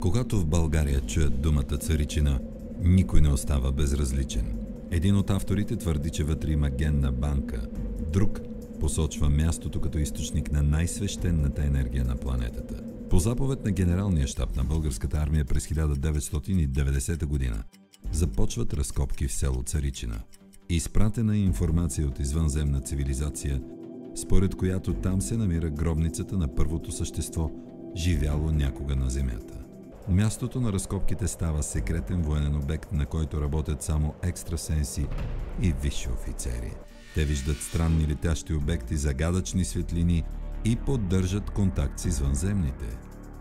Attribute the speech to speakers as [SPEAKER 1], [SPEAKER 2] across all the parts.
[SPEAKER 1] Когато в България чуят думата царичина, никой не остава безразличен. Един от авторите твърди, че вътре има генна банка. Друг посочва мястото като източник на най-свещената енергия на планетата. По заповед на генералния щаб на българската армия през 1990 година започват разкопки в село Царичина. Изпратена е информация от извънземна цивилизация, според която там се намира гробницата на първото същество, живяло някога на Земята. Мястото на разкопките става секретен военен обект, на който работят само екстрасенси и висши офицери. Те виждат странни летящи обекти, загадъчни светлини и поддържат контакт с извънземните.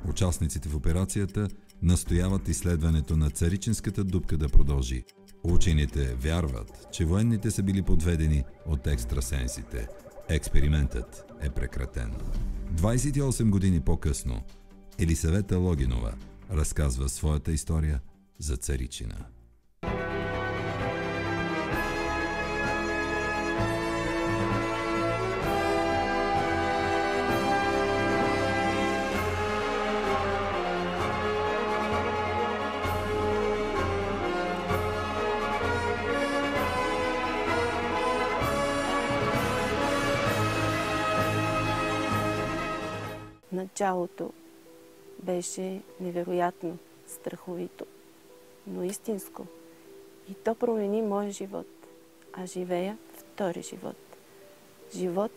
[SPEAKER 1] Участниците в операцията настояват изследването на Царичинската дупка да продължи. Учените вярват, че военните са били подведени от екстрасенсите. Експериментът е прекратен. 28 години по-късно Елисавета Логинова разказва своята история за Царичина.
[SPEAKER 2] Началото беше невероятно, страховито, но истинско. И то промени моя живот. А живея втори живот. Живот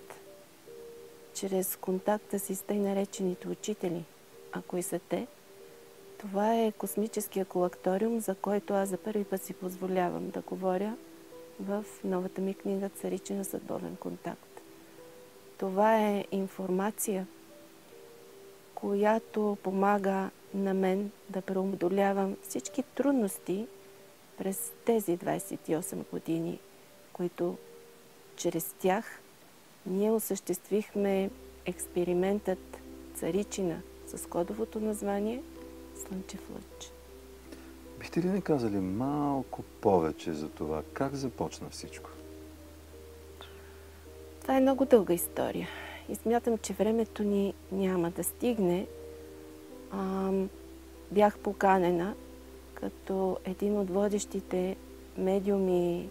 [SPEAKER 2] чрез контакта си с тъй наречените учители. А кои са те? Това е космическия колакториум, за който аз за първи път си позволявам да говоря в новата ми книга "Царичина. Съдбовен контакт". Това е информация, която помага на мен да преодолявам всички трудности през тези 28 години, които чрез тях ние осъществихме експериментът Царичина с кодовото название Слънчев лъч.
[SPEAKER 3] Бихте ли ни казали малко повече за това? Как започна всичко?
[SPEAKER 2] Това е много дълга история. И смятам, че времето ни няма да стигне. Бях поканена като един от водещите медиуми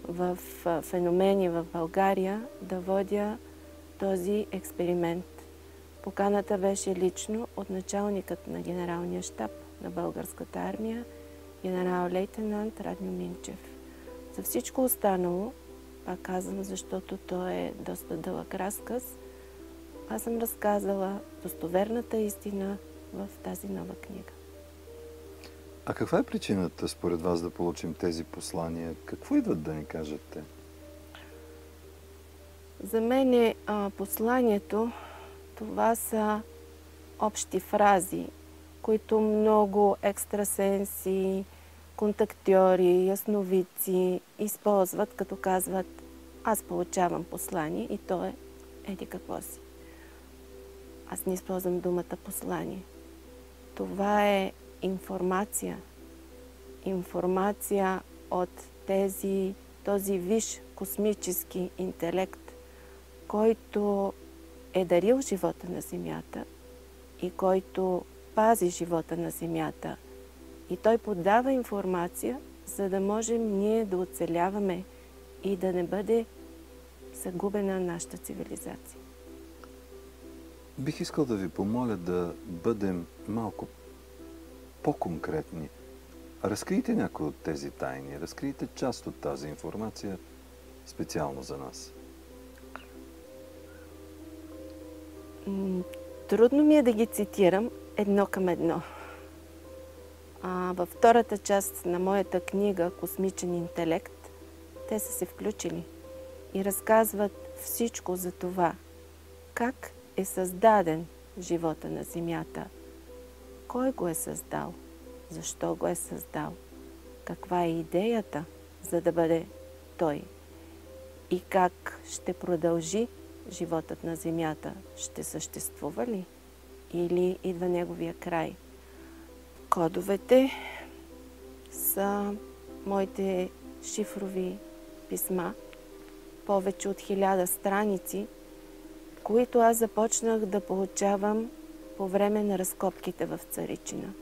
[SPEAKER 2] в феномени в България да водя този експеримент. Поканата беше лично от началникът на генералния щаб на българската армия, генерал-лейтенант Радньо Минчев. За всичко останало, пак казвам, защото то е доста дълъг разказ, аз съм разказала достоверната истина в тази нова книга.
[SPEAKER 3] А каква е причината според вас да получим тези послания? Какво идват да ни кажете?
[SPEAKER 2] За мен посланието това са общи фрази, които много екстрасенси, контактьори, ясновидци използват, като казват: аз получавам послание и то е еди какво си. Аз не използвам думата послание. Това е информация. Информация от този висш космически интелект, който е дарил живота на Земята и който пази живота на Земята. И той подава информация, за да можем ние да оцеляваме и да не бъде загубена нашата цивилизация.
[SPEAKER 3] Бих искал да ви помоля да бъдем малко по-конкретни. Разкрийте някои от тези тайни, разкрийте част от тази информация специално за нас.
[SPEAKER 2] Трудно ми е да ги цитирам едно към едно. Във втората част на моята книга "Космичен интелект" те са се включили и разказват всичко за това, как е създаден живота на Земята, кой го е създал, защо го е създал, каква е идеята, за да бъде той и как ще продължи животът на Земята. Ще съществува ли или идва неговия край? Кодовете са моите шифрови писма, повече от 1000 страници, които аз започнах да получавам по време на разкопките в Царичина.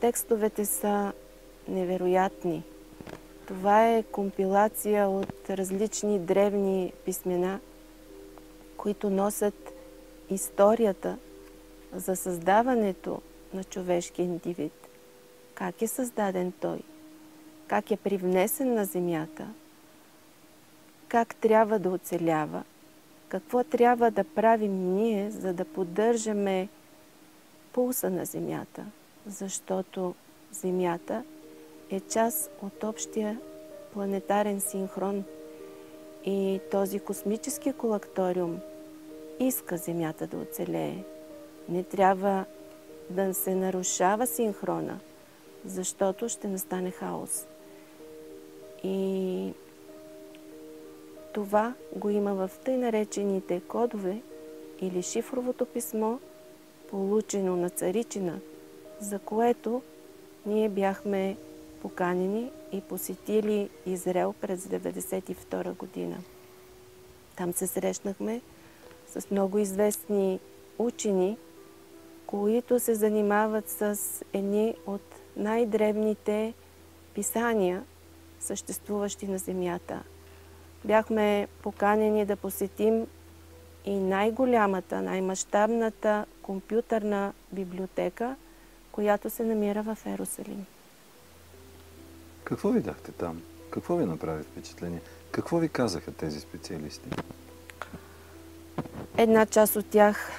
[SPEAKER 2] Текстовете са невероятни. Това е компилация от различни древни писмена, които носят историята за създаването на човешкия индивид. Как е създаден той? Как е привнесен на земята? Как трябва да оцелява? Какво трябва да правим ние, за да поддържаме пулса на земята? Защото земята е част от общия планетарен синхрон и този космически колакториум иска земята да оцелее. Не трябва да се нарушава синхрона, защото ще настане хаос. И това го има в тъй наречените кодове или шифровото писмо, получено на Царичина, за което ние бяхме поканени и посетили Израел през 1992 година. Там се срещнахме с много известни учени, които се занимават с едни от най-древните писания, съществуващи на Земята. Бяхме поканени да посетим и най-голямата, най-мащабната компютърна библиотека, която се намира в Йерусалим.
[SPEAKER 3] Какво видяхте там? Какво ви направи впечатление? Какво ви казаха тези специалисти?
[SPEAKER 2] Една част от тях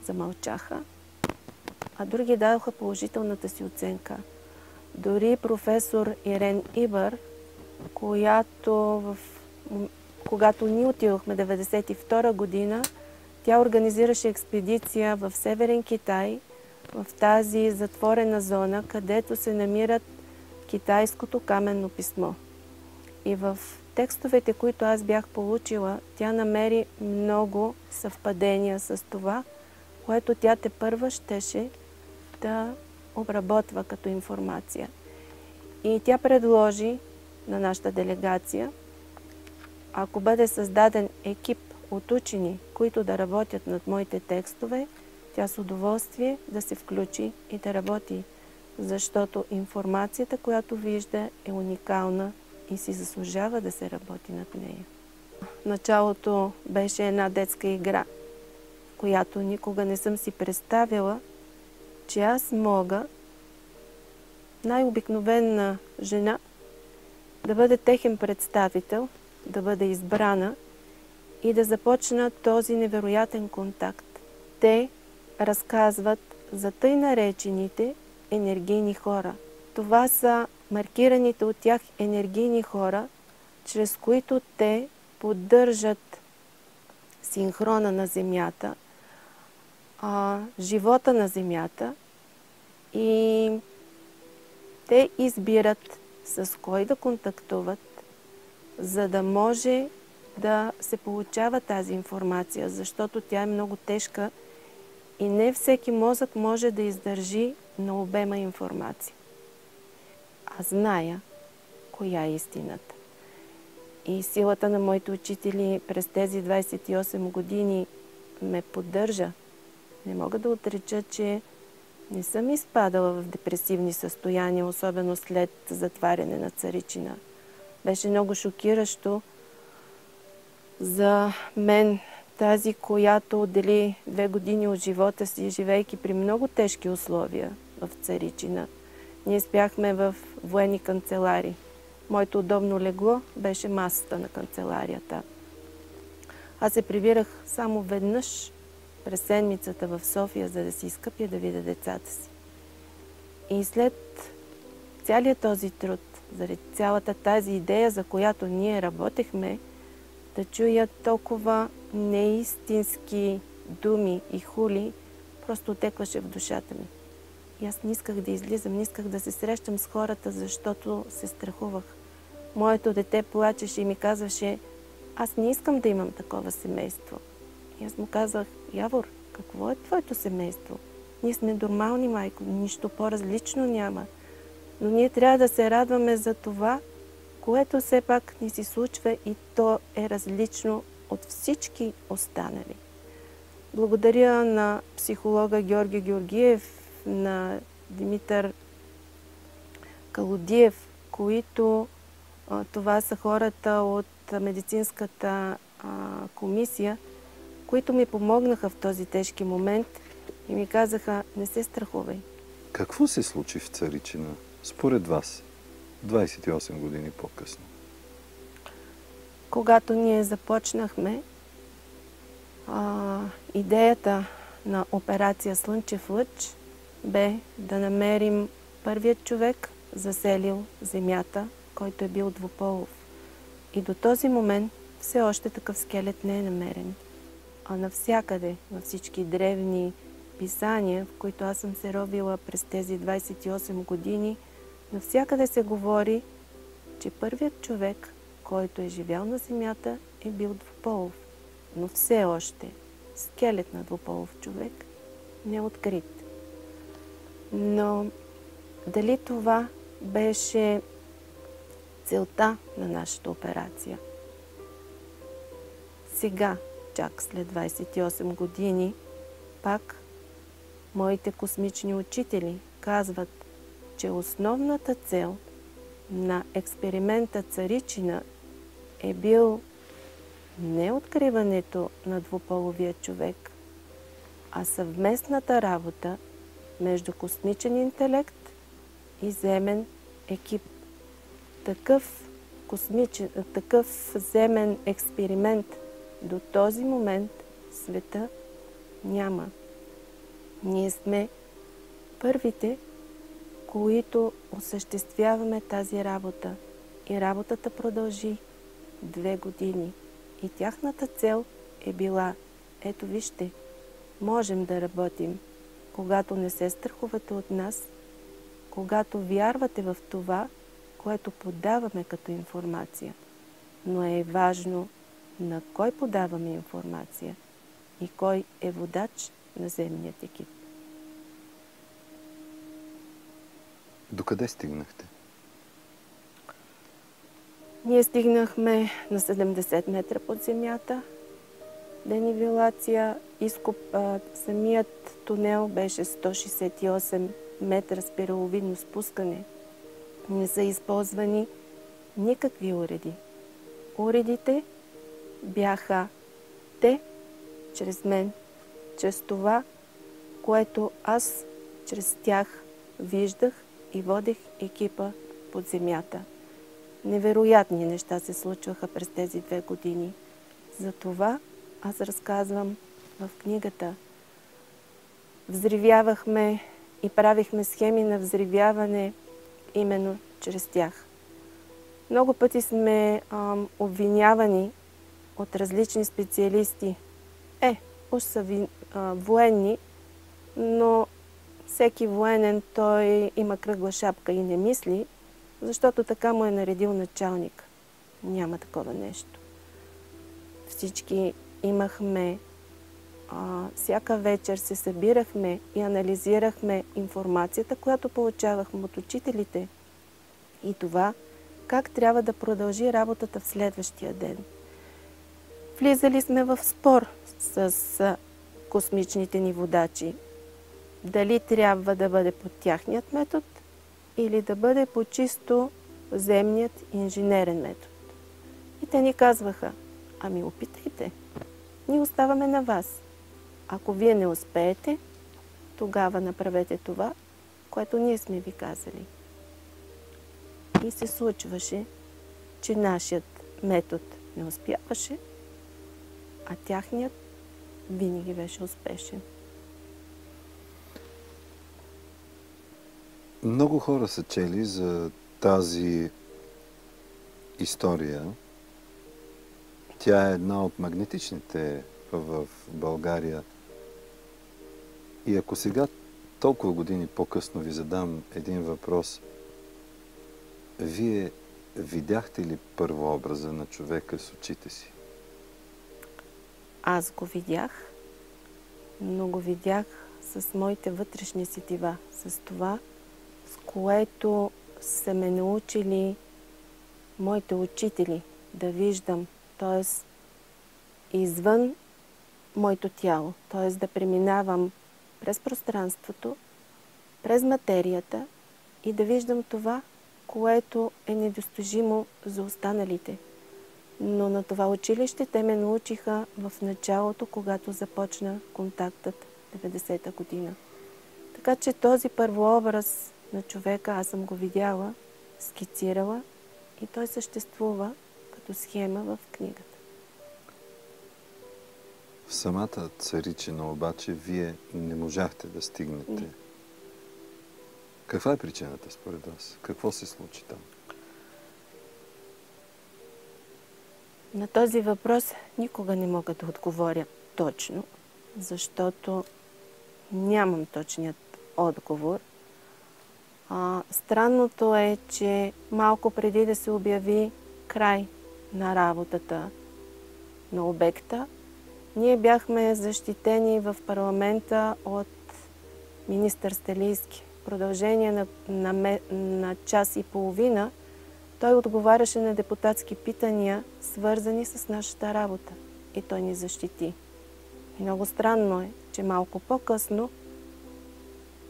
[SPEAKER 2] замълчаха, а други дадоха положителната си оценка. Дори професор Ирен Ибър, когато ние отидохме 1992 година, тя организираше експедиция в Северен Китай, в тази затворена зона, където се намират китайското каменно писмо. И в текстовете, които аз бях получила, тя намери много съвпадения с това, което тя тепърва щеше да обработва като информация. И тя предложи на нашата делегация, ако бъде създаден екип от учени, които да работят над моите текстове, тя с удоволствие да се включи и да работи, защото информацията, която вижда, е уникална и си заслужава да се работи над нея. Началото беше една детска игра, която никога не съм си представила, че аз мога, най-обикновена жена, да бъде техен представител, да бъде избрана и да започна този невероятен контакт. Те разказват за тъй наречените енергийни хора. Това са маркираните от тях енергийни хора, чрез които те поддържат синхрона на Земята, живота на Земята и те избират с кой да контактуват, за да може да се получава тази информация, защото тя е много тежка и не всеки мозък може да издържи на обема информация. Аз зная коя е истината. И силата на моите учители през тези 28 години ме поддържа. Не мога да отреча, че не съм изпадала в депресивни състояния, особено след затваряне на Царичина. Беше много шокиращо за мен, тази, която отдели 2 години от живота си, живейки при много тежки условия в Царичина. Ние спяхме в военни канцелари. Моето удобно легло беше масата на канцеларията. Аз се прибирах само веднъж през седмицата в София, за да си изкъпя да видя децата си. И след целият този труд, заради цялата тази идея, за която ние работехме, да чуя толкова неистински думи и хули, просто отекваше в душата ми. И аз не исках да излизам, не исках да се срещам с хората, защото се страхувах. Моето дете плачеше и ми казваше, аз не искам да имам такова семейство. И аз му казах, Явор, какво е твоето семейство? Ние сме нормални, майко, нищо по-различно няма. Но ние трябва да се радваме за това, което все пак ни се случва и то е различно от всички останали. Благодаря на психолога Георги Георгиев, на Димитър Калодиев, които това са хората от медицинската комисия, които ми помогнаха в този тежки момент и ми казаха: не се страхувай.
[SPEAKER 3] Какво се случи в Царичина, според вас, 28 години по-късно?
[SPEAKER 2] Когато ние започнахме, идеята на операция Слънчев лъч бе да намерим първият човек, заселил Земята, който е бил двуполов. И до този момент все още такъв скелет не е намерен. А навсякъде, във всички древни писания, в които аз съм се робила през тези 28 години, навсякъде се говори, че първият човек, който е живял на Земята, е бил двуполов. Но все още скелет на двуполов човек не е открит. Но дали това беше целта на нашата операция? Сега, чак след 28 години, пак моите космични учители казват, че основната цел на експеримента Царичина е бил не откриването на двуполовия човек, а съвместната работа между космичен интелект и земен екип. Такъв земен експеримент до този момент света няма. Ние сме първите, които осъществяваме тази работа. И работата продължи 2 години. И тяхната цел е била: ето вижте, можем да работим, когато не се страхувате от нас, когато вярвате в това, което подаваме като информация. Но е важно на кой подаваме информация и кой е водач на земният екип.
[SPEAKER 3] Докъде стигнахте?
[SPEAKER 2] Ние стигнахме на 70 метра под земята. Денивелация, изкоп, самият тунел беше 168 метра спираловидно спускане. Не са използвани никакви уреди. Уредите бяха те, чрез мен, чрез това, което аз чрез тях виждах и водех екипа под земята. Невероятни неща се случваха през тези 2 години. Затова аз разказвам в книгата. Взривявахме и правихме схеми на взривяване именно чрез тях. Много пъти сме обвинявани от различни специалисти. Уж са военни, но всеки военен той има кръгла шапка и не мисли, защото така му е наредил началник. Няма такова нещо. Всички имахме, всяка вечер се събирахме и анализирахме информацията, която получавахме от учителите и това как трябва да продължи работата в следващия ден. Влизали сме в спор с космичните ни водачи. Дали трябва да бъде по тяхният метод или да бъде по чисто земният инженерен метод. И те ни казваха: ами опитайте, ние оставаме на вас. Ако вие не успеете, тогава направете това, което ние сме ви казали. И се случваше, че нашият метод не успяваше, а тяхният винаги беше успешен.
[SPEAKER 3] Много хора са чели за тази история. Тя е една от магнетичните в България. И ако сега, толкова години по-късно, ви задам един въпрос: вие видяхте ли първообраза на човека с очите си?
[SPEAKER 2] Аз го видях, но го видях с моите вътрешни сетива, с това, с което са ме научили моите учители да виждам, т.е. извън моето тяло, т.е. да преминавам през пространството през материята и да виждам това, което е недостижимо за останалите. Но на това училище те ме научиха в началото, когато започна контактът 90-та година. Така че този първообраз на човека аз съм го видяла, скицирала и той съществува като схема в книгата.
[SPEAKER 3] В самата Царичина обаче вие не можахте да стигнете.
[SPEAKER 2] Не.
[SPEAKER 3] Каква е причината според вас? Какво се случи там?
[SPEAKER 2] На този въпрос никога не мога да отговоря точно, защото нямам точният отговор. Странното е, че малко преди да се обяви край на работата на обекта, ние бяхме защитени в парламента от министър Стелийски. В продължение на час и половина той отговаряше на депутатски питания, свързани с нашата работа. И той ни защити. Много странно е, че малко по-късно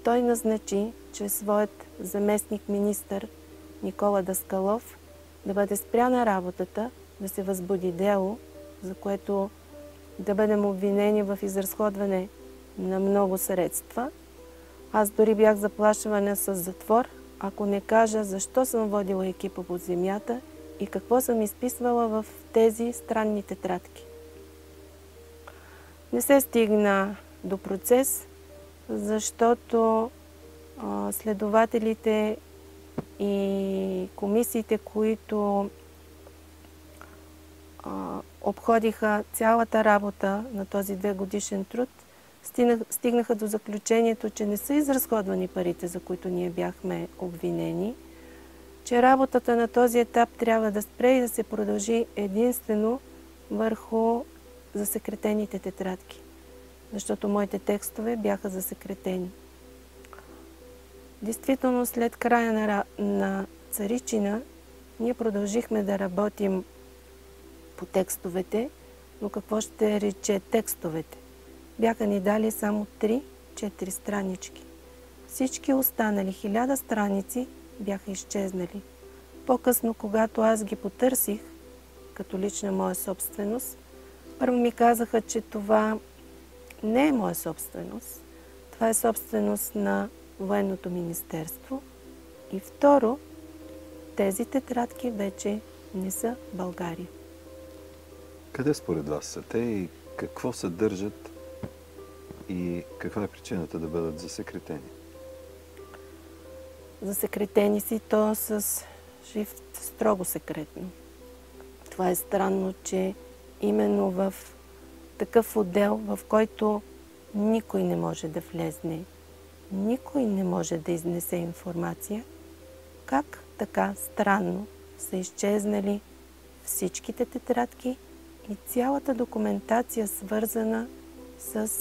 [SPEAKER 2] той назначи чрез своят заместник-министър Никола Даскалов да бъде спряна работата, да се възбуди дело, за което да бъдем обвинени в изразходване на много средства. Аз дори бях заплашвана с затвор, ако не кажа защо съм водила екипа по земята и какво съм изписвала в тези странни тетрадки. Не се стигна до процес, защото следователите и комисиите, които обходиха цялата работа на този 2-годишен труд, стигнаха до заключението, че не са изразходвани парите, за които ние бяхме обвинени, че работата на този етап трябва да спре и да се продължи единствено върху засекретените тетрадки, защото моите текстове бяха засекретени. Действително, след края на Царичина, ние продължихме да работим по текстовете, но какво ще рече текстовете? Бяха ни дали само 3-4 странички. Всички останали 1000 страници бяха изчезнали. По-късно, когато аз ги потърсих, като лична моя собственост, първо ми казаха, че това не е моя собственост. Това е собственост на Военното министерство. И второ, тези тетрадки вече не са в България.
[SPEAKER 3] Къде според вас са те и какво съдържат и каква е причината да бъдат засекретени?
[SPEAKER 2] Засекретени си то с шрифт строго секретно. Това е странно, че именно в такъв отдел, в който никой не може да влезне, никой не може да изнесе информация, как така странно са изчезнали всичките тетрадки и цялата документация, свързана с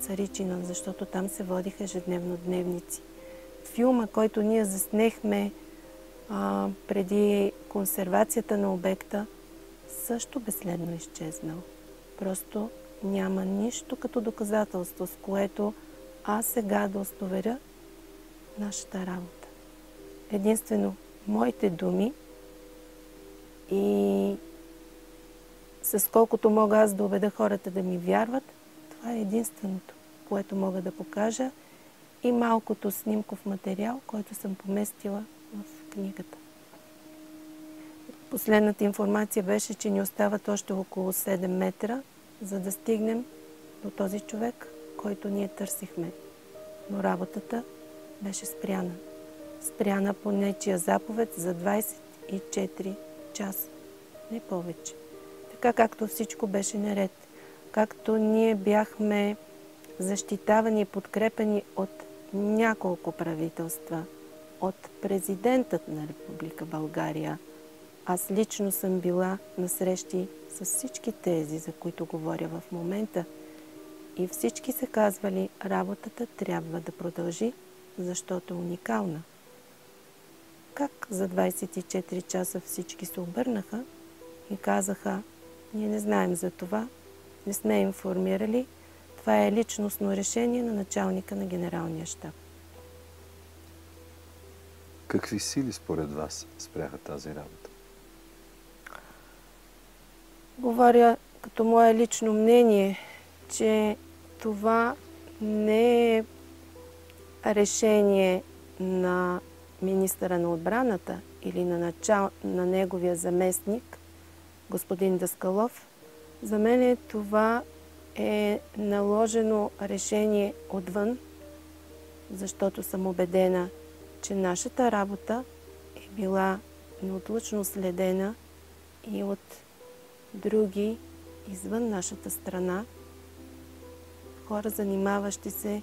[SPEAKER 2] Царичина, защото там се водиха ежедневно дневници. Филма, който ние заснехме преди консервацията на обекта, също безследно изчезнал. Просто няма нищо като доказателство, с което аз сега да устоверя нашата работа. Единствено моите думи и с колкото мога аз да убеда хората да ми вярват, това е единственото, което мога да покажа, и малкото снимков материал, който съм поместила в книгата. Последната информация беше, че ни остават още около 7 метра, за да стигнем до този човек, който ние търсихме. Но работата беше спряна. Спряна по нечия заповед за 24 часа. Не повече. Така както всичко беше наред. Както ние бяхме защитавани и подкрепени от няколко правителства, от президентът на Република България. Аз лично съм била на срещи с всички тези, за които говоря в момента. И всички са казвали, работата трябва да продължи, защото е уникална. Как за 24 часа всички се обърнаха и казаха, ние не знаем за това, не сме информирали, това е личностно решение на началника на генералния щаб.
[SPEAKER 3] Какви сили според вас спряха тази работа?
[SPEAKER 2] Говоря като мое лично мнение, че това не е решение на министъра на отбраната или на неговия заместник, господин Даскалов. За мен това е наложено решение отвън, защото съм убедена, че нашата работа е била неотлучно следена и от други извън нашата страна, хора, занимаващи се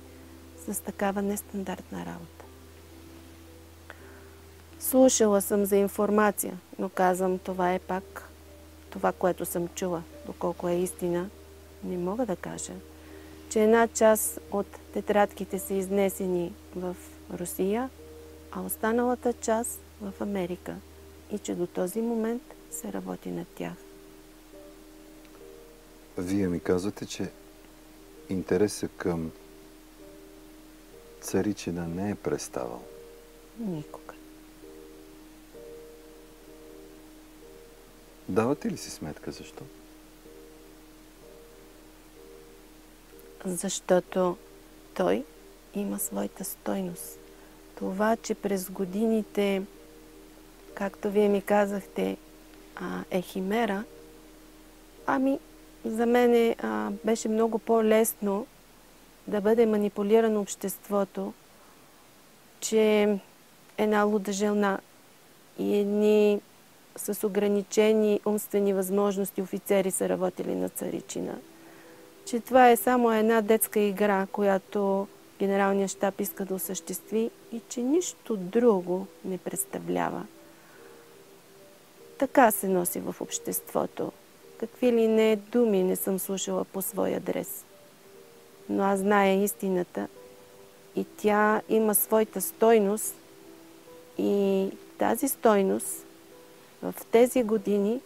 [SPEAKER 2] с такава нестандартна работа. Слушала съм за информация, но казвам, това е пак това, което съм чула. Доколко е истина, не мога да кажа, че една част от тетрадките са изнесени в Русия, а останалата част в Америка и че до този момент се работи над тях.
[SPEAKER 3] Вие ми казвате, че интересът към Царичина не е преставал.
[SPEAKER 2] Никога.
[SPEAKER 3] Давате ли си сметка защо?
[SPEAKER 2] Защото той има своята стойност. Това, че през годините, както вие ми казахте, е химера, за мен беше много по-лесно да бъде манипулирано обществото, че една луда жена и едни с ограничени умствени възможности офицери са работили на Царичина. Че това е само една детска игра, която генералният щаб иска да осъществи и че нищо друго не представлява. Така се носи в обществото. Какви ли не думи не съм слушала по свой адрес. Но аз зная истината и тя има своята стойност и тази стойност в тези години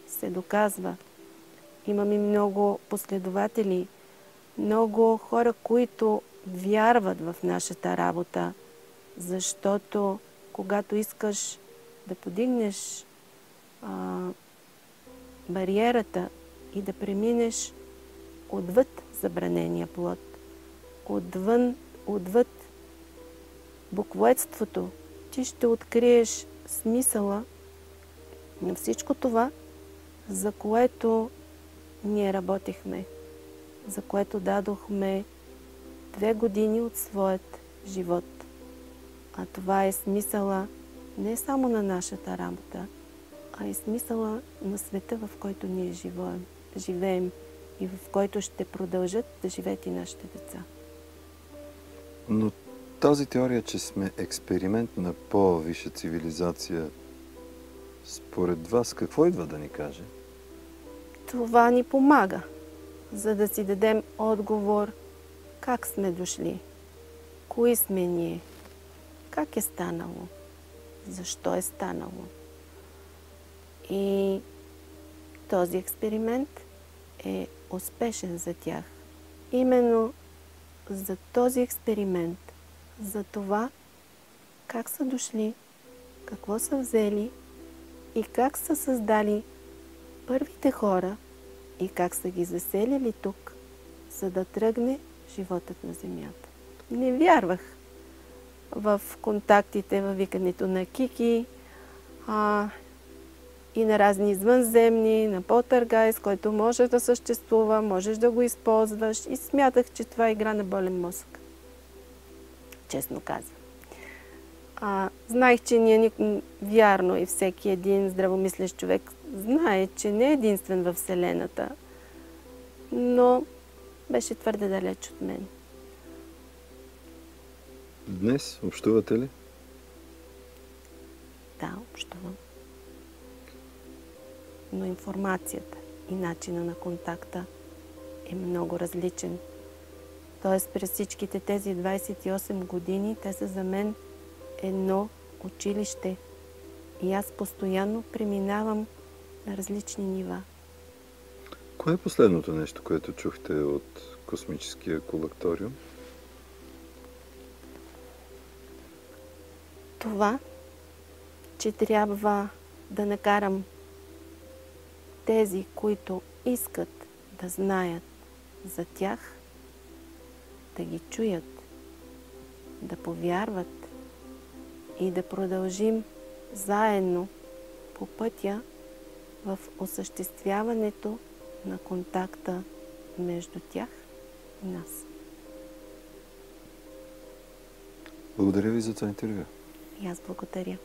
[SPEAKER 2] се доказва. Имаме много последователи, много хора, които вярват в нашата работа, защото когато искаш да подигнеш бариерата и да преминеш отвъд забранения плод, отвъд буквоедството, ти ще откриеш смисъла на всичко това, за което ние работихме, за което дадохме 2 години от своят живот. А това е смисъла не само на нашата работа, а и смисъла на света, в който ние живеем и в който ще продължат да живеят и нашите деца.
[SPEAKER 3] Но тази теория, че сме експеримент на по-висша цивилизация, според вас какво идва да ни каже?
[SPEAKER 2] Това ни помага, за да си дадем отговор как сме дошли, кои сме ние, как е станало, защо е станало. И този експеримент е успешен за тях. Именно за този експеримент, за това как са дошли, какво са взели и как са създали първите хора и как са ги заселили тук, за да тръгне животът на Земята. Не вярвах в контактите, във викането на Кики и на разни извънземни, на полтергайс, който може да съществува, можеш да го използваш и смятах, че това е игра на болен мозък. Честно казвам. Знаех, че ние вярно и всеки един здравомислещ човек знае, че не е единствен във Вселената, но беше твърде далеч от мен.
[SPEAKER 3] Днес общувате ли?
[SPEAKER 2] Да, общувам. Но информацията и начина на контакта е много различен. Тоест, през всичките тези 28 години, те са за мен едно училище. И аз постоянно преминавам на различни нива.
[SPEAKER 3] Кое е последното нещо, което чухте от космическия колакториум?
[SPEAKER 2] Това, че трябва да накарам тези, които искат да знаят за тях, да ги чуят, да повярват и да продължим заедно по пътя в осъществяването на контакта между тях и нас.
[SPEAKER 3] Благодаря ви за това интервю.
[SPEAKER 2] И аз благодаря.